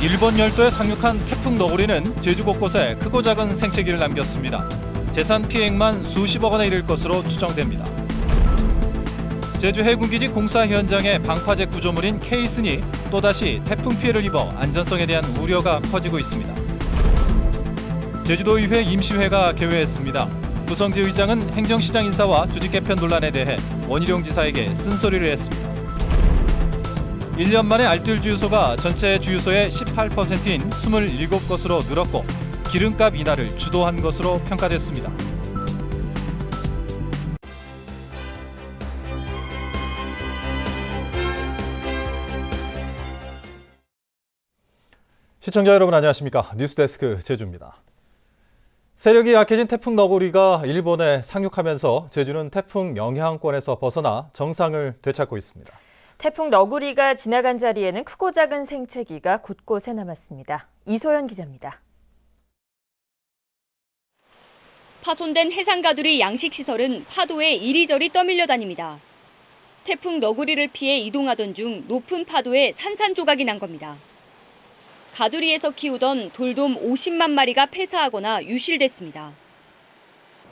일본 열도에 상륙한 태풍 너구리는 제주 곳곳에 크고 작은 생채기를 남겼습니다. 재산 피해액만 수십억 원에 이를 것으로 추정됩니다. 제주 해군기지 공사 현장의 방파제 구조물인 케이슨이 또다시 태풍 피해를 입어 안전성에 대한 우려가 커지고 있습니다. 제주도의회 임시회가 개회했습니다. 부성재 의장은 행정시장 인사와 주직 개편 논란에 대해 원희룡 지사에게 쓴소리를 했습니다. 1년 만에 알뜰 주유소가 전체 주유소의 18%인 27곳으로 늘었고 기름값 인하를 주도한 것으로 평가됐습니다. 시청자 여러분 안녕하십니까? 뉴스데스크 제주입니다. 세력이 약해진 태풍 너구리가 일본에 상륙하면서 제주는 태풍 영향권에서 벗어나 정상을 되찾고 있습니다. 태풍 너구리가 지나간 자리에는 크고 작은 생채기가 곳곳에 남았습니다. 이소연 기자입니다. 파손된 해상가두리 양식시설은 파도에 이리저리 떠밀려 다닙니다. 태풍 너구리를 피해 이동하던 중 높은 파도에 산산조각이 난 겁니다. 가두리에서 키우던 돌돔 50만 마리가 폐사하거나 유실됐습니다.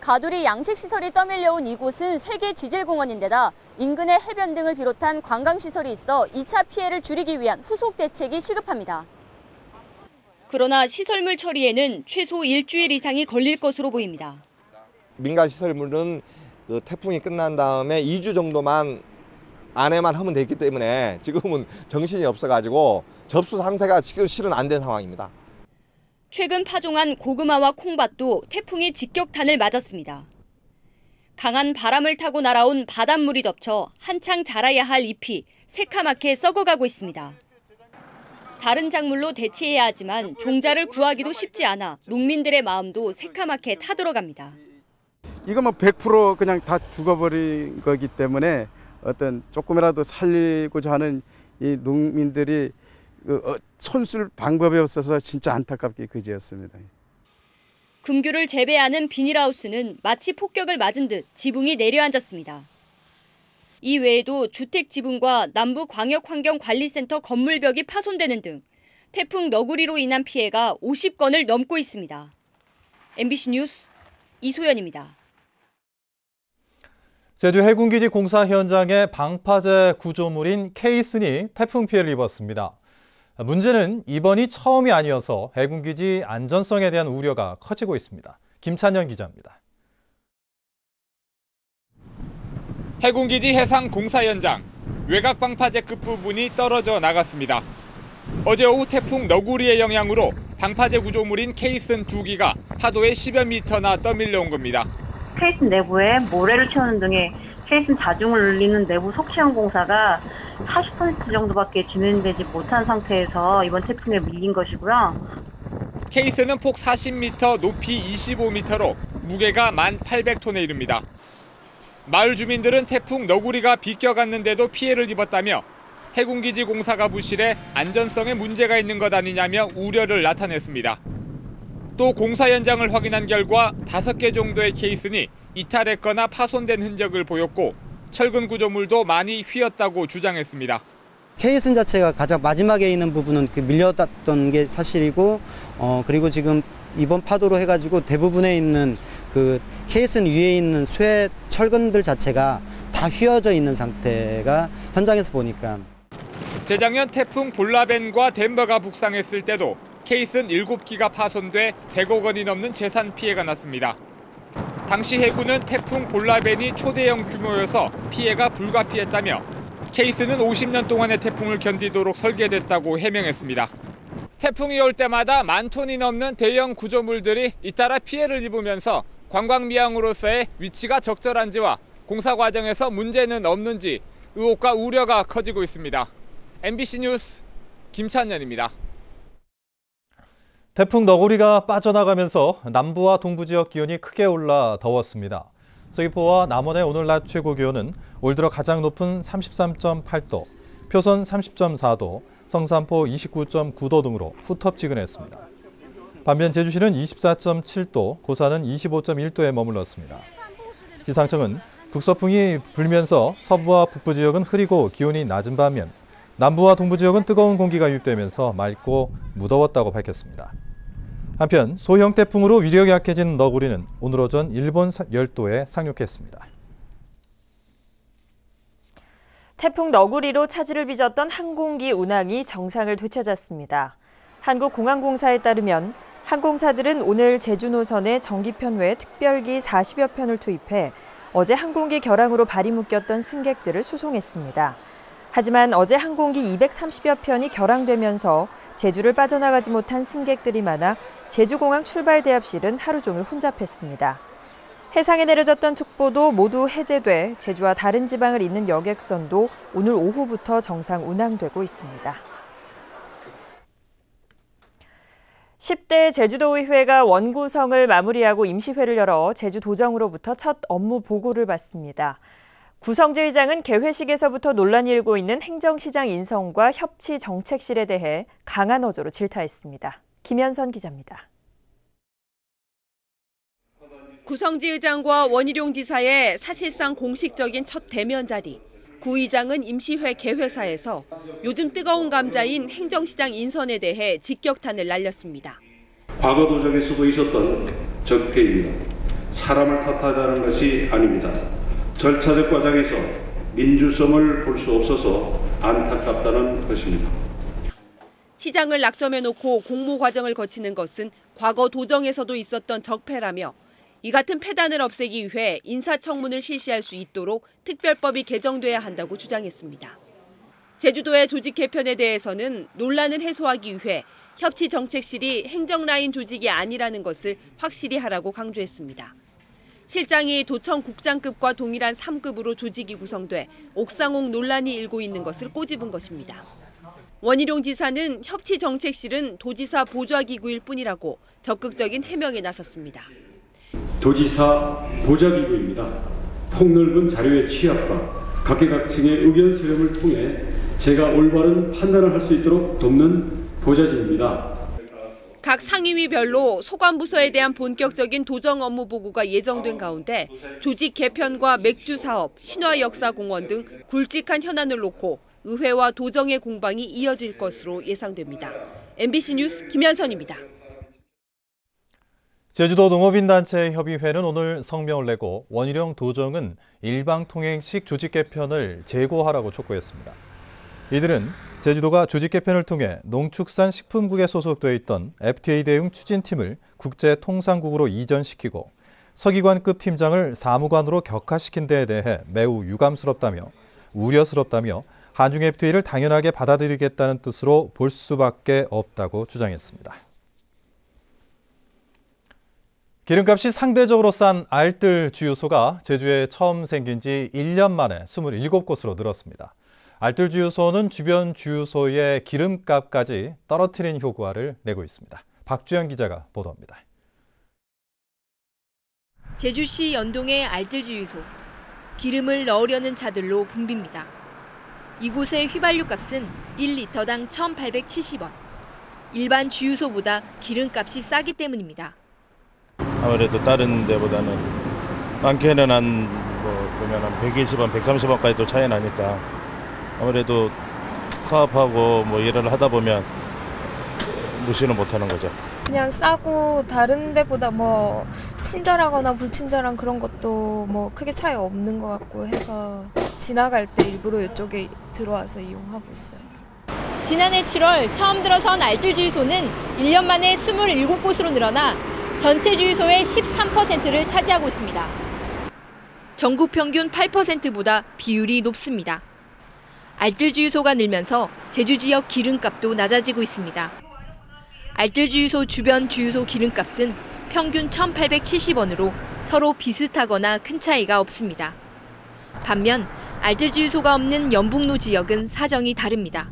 가두리 양식시설이 떠밀려온 이곳은 세계 지질공원인데다 인근의 해변 등을 비롯한 관광시설이 있어 2차 피해를 줄이기 위한 후속 대책이 시급합니다. 그러나 시설물 처리에는 최소 일주일 이상이 걸릴 것으로 보입니다. 민간 시설물은 태풍이 끝난 다음에 2주 정도만 안에만 하면 되기 때문에 지금은 정신이 없어가지고 접수 상태가 지금 실은 안 된 상황입니다. 최근 파종한 고구마와 콩밭도 태풍의 직격탄을 맞았습니다. 강한 바람을 타고 날아온 바닷물이 덮쳐 한창 자라야 할 잎이 새카맣게 썩어가고 있습니다. 다른 작물로 대체해야 하지만 종자를 구하기도 쉽지 않아 농민들의 마음도 새카맣게 타들어갑니다. 이거 뭐 100% 그냥 다 죽어버린 거기 때문에 어떤 조금이라도 살리고자 하는 이 농민들이 손쓸 방법이 없어서 진짜 안타깝게 그지였습니다. 금귤을 재배하는 비닐하우스는 마치 폭격을 맞은 듯 지붕이 내려앉았습니다. 이 외에도 주택 지붕과 남부광역환경관리센터 건물벽이 파손되는 등 태풍 너구리로 인한 피해가 50건을 넘고 있습니다. MBC 뉴스 이소연입니다. 제주 해군기지 공사 현장의 방파제 구조물인 케이슨이 태풍 피해를 입었습니다. 문제는 이번이 처음이 아니어서 해군기지 안전성에 대한 우려가 커지고 있습니다. 김찬현 기자입니다. 해군기지 해상 공사 현장, 외곽 방파제 끝부분이 떨어져 나갔습니다. 어제 오후 태풍 너구리의 영향으로 방파제 구조물인 케이슨 2기가 파도에 10여 미터나 떠밀려온 겁니다. 케이슨 내부에 모래를 채우는 등의 케이슨 자중을 늘리는 내부 석시형 공사가 40% 정도밖에 진행되지 못한 상태에서 이번 태풍에 밀린 것이고요. 케이슨은 폭 40m, 높이 25m로 무게가 1,800톤에 이릅니다. 마을 주민들은 태풍 너구리가 비껴갔는데도 피해를 입었다며 해군기지 공사가 부실해 안전성에 문제가 있는 것 아니냐며 우려를 나타냈습니다. 또 공사 현장을 확인한 결과 5개 정도의 케이슨이 이탈했거나 파손된 흔적을 보였고 철근 구조물도 많이 휘었다고 주장했습니다. 케이슨 자체가 가장 마지막에 있는 부분은 밀려났던 게 사실이고 그리고 지금 이번 파도로 해가지고 대부분에 있는 그 케이슨 위에 있는 쇠 철근들 자체가 다 휘어져 있는 상태가 현장에서 보니까. 재작년 태풍 볼라벤과 덴버가 북상했을 때도 케이슨 7기가 파손돼 100억 원이 넘는 재산 피해가 났습니다. 당시 해군은 태풍 볼라벤이 초대형 규모여서 피해가 불가피했다며 케이슨은 50년 동안의 태풍을 견디도록 설계됐다고 해명했습니다. 태풍이 올 때마다 10,000톤이 넘는 대형 구조물들이 잇따라 피해를 입으면서 관광미항으로서의 위치가 적절한지와 공사 과정에서 문제는 없는지 의혹과 우려가 커지고 있습니다. MBC 뉴스 김찬현입니다. 태풍 너구리가 빠져나가면서 남부와 동부 지역 기온이 크게 올라 더웠습니다. 서귀포와 남원의 오늘 낮 최고 기온은 올 들어 가장 높은 33.8도, 표선 30.4도, 성산포 29.9도 등으로 후텁지근했습니다. 반면 제주시는 24.7도, 고산은 25.1도에 머물렀습니다. 기상청은 북서풍이 불면서 서부와 북부 지역은 흐리고 기온이 낮은 반면 남부와 동부 지역은 뜨거운 공기가 유입되면서 맑고 무더웠다고 밝혔습니다. 한편 소형 태풍으로 위력이 약해진 너구리는 오늘 오전 일본 열도에 상륙했습니다. 태풍 너구리로 차질을 빚었던 항공기 운항이 정상을 되찾았습니다. 한국공항공사에 따르면 항공사들은 오늘 제주 노선에 정기편 외 특별기 40여 편을 투입해 어제 항공기 결항으로 발이 묶였던 승객들을 수송했습니다. 하지만 어제 항공기 230여 편이 결항되면서 제주를 빠져나가지 못한 승객들이 많아 제주공항 출발 대합실은 하루 종일 혼잡했습니다. 해상에 내려졌던 특보도 모두 해제돼 제주와 다른 지방을 잇는 여객선도 오늘 오후부터 정상 운항되고 있습니다. 10대 제주도의회가 원구성을 마무리하고 임시회를 열어 제주도정으로부터 첫 업무 보고를 받습니다. 구성재 의장은 개회식에서부터 논란이 일고 있는 행정시장 인선과 협치 정책실에 대해 강한 어조로 질타했습니다. 김현선 기자입니다. 구성재 의장과 원희룡 지사의 사실상 공식적인 첫 대면 자리. 구 의장은 임시회 개회사에서 요즘 뜨거운 감자인 행정시장 인선에 대해 직격탄을 날렸습니다. 과거 도정에서도 있었던 적폐입니다. 사람을 탓하자는 것이 아닙니다. 절차적 과정에서 민주성을 볼 수 없어서 안타깝다는 것입니다. 시장을 낙점해놓고 공모 과정을 거치는 것은 과거 도정에서도 있었던 적폐라며 이 같은 폐단을 없애기 위해 인사청문을 실시할 수 있도록 특별법이 개정돼야 한다고 주장했습니다. 제주도의 조직 개편에 대해서는 논란을 해소하기 위해 협치정책실이 행정라인 조직이 아니라는 것을 확실히 하라고 강조했습니다. 실장이 도청 국장급과 동일한 3급으로 조직이 구성돼 옥상옥 논란이 일고 있는 것을 꼬집은 것입니다. 원희룡 지사는 협치정책실은 도지사 보좌기구일 뿐이라고 적극적인 해명에 나섰습니다. 도지사 보좌기구입니다. 폭넓은 자료의 취합과 각계각층의 의견 수렴을 통해 제가 올바른 판단을 할 수 있도록 돕는 보좌진입니다. 각 상임위별로 소관부서에 대한 본격적인 도정 업무 보고가 예정된 가운데 조직 개편과 맥주 사업, 신화 역사 공원 등 굵직한 현안을 놓고 의회와 도정의 공방이 이어질 것으로 예상됩니다. MBC 뉴스 김현선입니다. 제주도 농업인단체협의회는 오늘 성명을 내고 원희룡 도정은 일방통행식 조직 개편을 재고하라고 촉구했습니다. 이들은 제주도가 조직 개편을 통해 농축산식품국에 소속돼 있던 FTA 대응 추진팀을 국제통상국으로 이전시키고 서기관급 팀장을 사무관으로 격하시킨 데에 대해 매우 유감스럽다며 우려스럽다며 한중 FTA를 당연하게 받아들이겠다는 뜻으로 볼 수밖에 없다고 주장했습니다. 기름값이 상대적으로 싼 알뜰 주유소가 제주에 처음 생긴 지 1년 만에 27곳으로 늘었습니다. 알뜰 주유소는 주변 주유소의 기름값까지 떨어뜨린 효과를 내고 있습니다. 박주영 기자가 보도합니다. 제주시 연동의 알뜰 주유소. 기름을 넣으려는 차들로 붐빕니다. 이곳의 휘발유 값은 1리터당 1,870원. 일반 주유소보다 기름값이 싸기 때문입니다. 아무래도 다른 데보다는 많게는 보면 한 120원, 130원까지도 차이 나니까 아무래도 사업하고 일을 하다 보면 무시는 못하는 거죠. 그냥 싸고 다른 데보다 친절하거나 불친절한 그런 것도 크게 차이 없는 것 같고 해서 지나갈 때 일부러 이쪽에 들어와서 이용하고 있어요. 지난해 7월 처음 들어선 알뜰 주유소는 1년 만에 27곳으로 늘어나 전체 주유소의 13%를 차지하고 있습니다. 전국 평균 8%보다 비율이 높습니다. 알뜰 주유소가 늘면서 제주 지역 기름값도 낮아지고 있습니다. 알뜰 주유소 주변 주유소 기름값은 평균 1,870원으로 서로 비슷하거나 큰 차이가 없습니다. 반면 알뜰 주유소가 없는 연북로 지역은 사정이 다릅니다.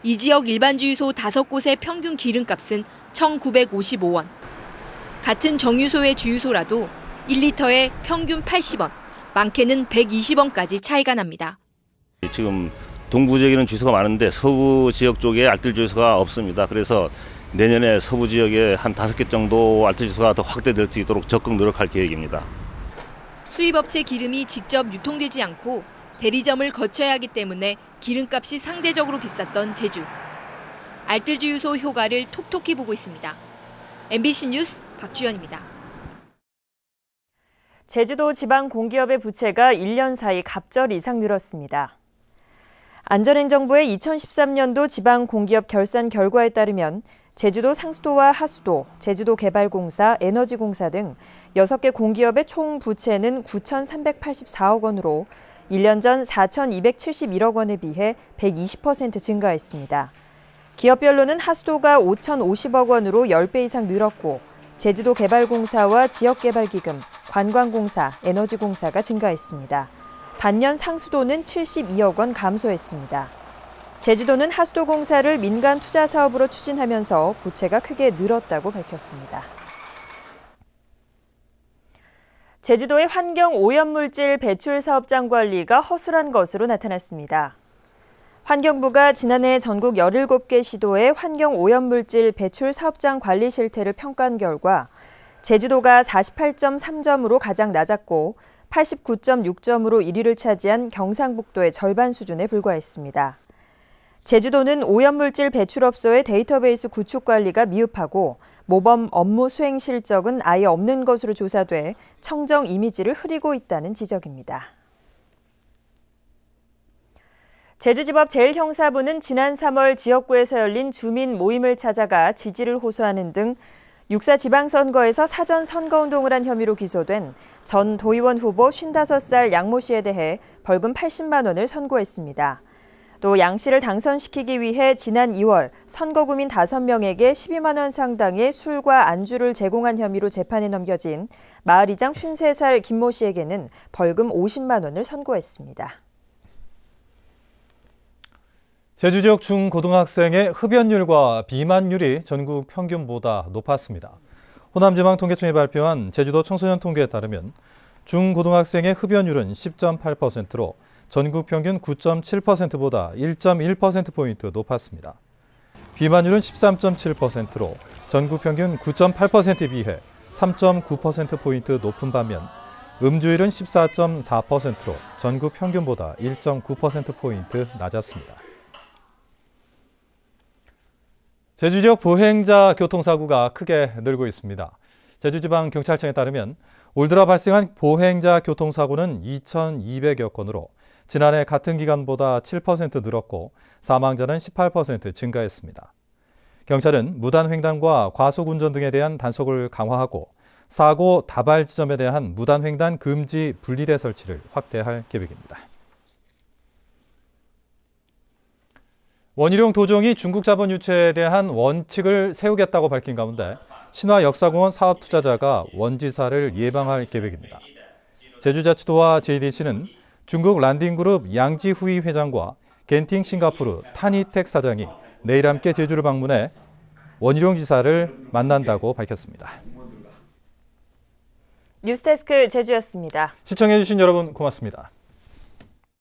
이 지역 일반 주유소 5곳의 평균 기름값은 1,955원. 같은 정유소의 주유소라도 1리터에 평균 80원, 많게는 120원까지 차이가 납니다. 지금 동부 지역에는 주유소가 많은데 서부 지역 쪽에 알뜰 주유소가 없습니다. 그래서 내년에 서부 지역에 한 5개 정도 알뜰 주유소가 더 확대될 수 있도록 적극 노력할 계획입니다. 수입업체 기름이 직접 유통되지 않고 대리점을 거쳐야 하기 때문에 기름값이 상대적으로 비쌌던 제주. 알뜰주유소 효과를 톡톡히 보고 있습니다. MBC 뉴스 박주연입니다. 제주도 지방 공기업의 부채가 1년 사이 갑절 이상 늘었습니다. 안전행정부의 2013년도 지방 공기업 결산 결과에 따르면 제주도 상수도와 하수도, 제주도개발공사, 에너지공사 등 6개 공기업의 총 부채는 9,384억 원으로 1년 전 4,271억 원에 비해 120% 증가했습니다. 기업별로는 하수도가 5,050억 원으로 10배 이상 늘었고 제주도개발공사와 지역개발기금, 관광공사, 에너지공사가 증가했습니다. 반년 상수도는 72억 원 감소했습니다. 제주도는 하수도공사를 민간 투자 사업으로 추진하면서 부채가 크게 늘었다고 밝혔습니다. 제주도의 환경 오염물질 배출 사업장 관리가 허술한 것으로 나타났습니다. 환경부가 지난해 전국 17개 시도의 환경 오염물질 배출 사업장 관리 실태를 평가한 결과 제주도가 48.3점으로 가장 낮았고 89.6점으로 1위를 차지한 경상북도의 절반 수준에 불과했습니다. 제주도는 오염물질 배출업소의 데이터베이스 구축 관리가 미흡하고 모범 업무 수행 실적은 아예 없는 것으로 조사돼 청정 이미지를 흐리고 있다는 지적입니다. 제주지법 제1형사부는 지난 3월 지역구에서 열린 주민 모임을 찾아가 지지를 호소하는 등 6사 지방선거에서 사전 선거운동을 한 혐의로 기소된 전 도의원 후보 55살 양모 씨에 대해 벌금 80만 원을 선고했습니다. 또 양 씨를 당선시키기 위해 지난 2월 선거구민 5명에게 12만 원 상당의 술과 안주를 제공한 혐의로 재판에 넘겨진 마을이장 53살 김모 씨에게는 벌금 50만 원을 선고했습니다. 제주 지역 중고등학생의 흡연율과 비만율이 전국 평균보다 높았습니다. 호남지방통계청이 발표한 제주도 청소년 통계에 따르면 중고등학생의 흡연율은 10.8%로 전국 평균 9.7%보다 1.1%포인트 높았습니다. 비만율은 13.7%로 전국 평균 9.8%에 비해 3.9%포인트 높은 반면 음주율은 14.4%로 전국 평균보다 1.9%포인트 낮았습니다. 제주 지역 보행자 교통사고가 크게 늘고 있습니다. 제주지방경찰청에 따르면 올 들어 발생한 보행자 교통사고는 2,200여 건으로 지난해 같은 기간보다 7% 늘었고 사망자는 18% 증가했습니다. 경찰은 무단횡단과 과속운전 등에 대한 단속을 강화하고 사고 다발 지점에 대한 무단횡단 금지 분리대 설치를 확대할 계획입니다. 원희룡 도정이 중국 자본 유치에 대한 원칙을 세우겠다고 밝힌 가운데 신화역사공원 사업투자자가 원지사를 예방할 계획입니다. 제주자치도와 JDC는 중국 란딩그룹 양지후이 회장과 겐팅 싱가포르 타니텍 사장이 내일 함께 제주를 방문해 원희룡 지사를 만난다고 밝혔습니다. 뉴스데스크 제주였습니다. 시청해주신 여러분 고맙습니다.